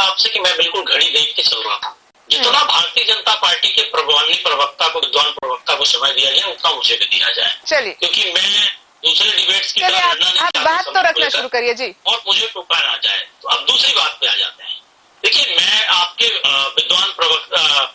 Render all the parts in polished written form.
आपसे कि मैं बिल्कुल घड़ी देख के चल रहा था। जितना भारतीय जनता पार्टी के प्रभावी प्रवक्ता को, विद्वान प्रवक्ता को समय दिया जाए उतना मुझे भी दिया जाए। चलिए, क्योंकि मैं दूसरे डिबेट्स की चलिए आप बात तो रखना शुरू करिए जी। और मुझे टोका ना जाए। तो अब दूसरी बात पे आ जाते हैं। देखिए, मैं आपके विद्वान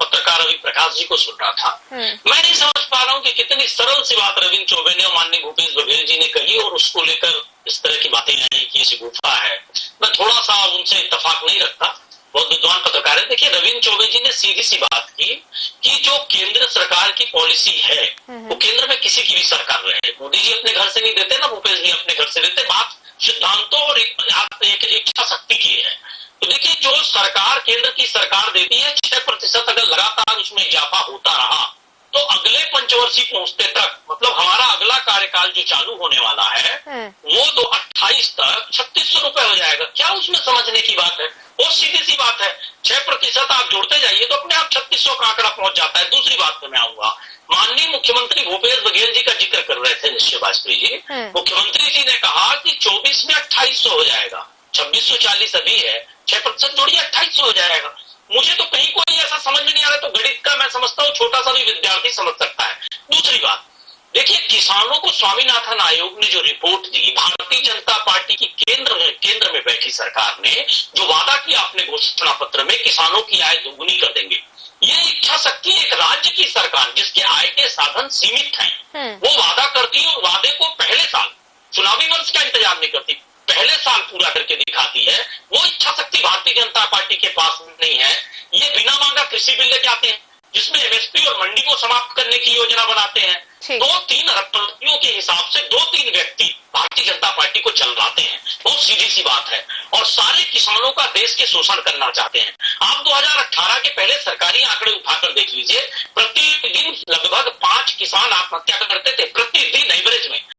पत्रकार रवि प्रकाश जी को सुन रहा था। मैं नहीं समझ पा रहा हूँ कि कितनी सरल सी बात रविंद्र चौबे ने और माननीय भूपेश बघेल जी ने कही और उसको लेकर इस तरह की बातें आई कि ये गुफा है। मैं थोड़ा सा उनसे इत्तेफाक नहीं रखता, बहुत विद्वान पत्रकार है। देखिए, रविंद्र चौबे जी ने सीधी सी बात की कि जो केंद्र सरकार की पॉलिसी है वो केंद्र में किसी की भी सरकार रहे, मोदी जी अपने घर से नहीं देते ना, भूपेश जी अपने घर से देते। बात सिद्धांतों और एक इच्छा शक्ति की है। तो देखिए, जो सरकार केंद्र की सरकार देती है 6% अगर लगातार उसमें इजाफा होता रहा तो अगले पंचवर्षीय पहुंचते तक, मतलब हमारा अगला कार्यकाल जो चालू होने वाला है वो तो 28 तक 3600 रुपए हो जाएगा। क्या उसमें समझने की बात है? बहुत सीधी सी बात है। 6% आप जोड़ते जाइए तो अपने आप 3600 का आंकड़ा पहुंच जाता है। दूसरी बात पे मैं आऊंगा, माननीय मुख्यमंत्री भूपेश बघेल जी का जिक्र कर रहे थे निश्चय वाजपेयी जी। मुख्यमंत्री जी ने कहा कि 24 में 2800 हो जाएगा, 2640 अभी है, 6% जोड़िए 2800 हो जाएगा। मुझे तो कहीं कोई ऐसा समझ में नहीं आ रहा। तो गणित का मैं समझता हूँ छोटा सा भी विद्यार्थी समझ सकता है। दूसरी बात, देखिए, किसानों को स्वामीनाथन आयोग ने जो रिपोर्ट दी, भारतीय जनता पार्टी की केंद्र में बैठी सरकार ने जो वादा किया अपने घोषणा पत्र में, किसानों की आय दोगुनी कर देंगे। ये इच्छा शक्ति एक राज्य की सरकार जिसके आय के साधन सीमित हैं, वो वादा करती है और वादे को पहले साल, चुनावी वर्ष का इंतजार नहीं करती, पहले साल पूरा करके दिखाती है। वो इच्छा शक्ति भारतीय जनता पार्टी के पास नहीं है। ये बिना मांगा कृषि बिल लेके आते हैं जिसमें एमएसपी और मंडी को समाप्त करने की योजना बनाते हैं। 2-3 अरबपतियों के हिसाब से 2-3 व्यक्ति भारतीय जनता पार्टी को चलाते हैं। बहुत सीधी सी बात है। और सारे किसानों का देश के शोषण करना चाहते हैं। आप 2018 के पहले सरकारी आंकड़े उठाकर देख लीजिए, प्रतिदिन लगभग 5 किसान आत्महत्या करते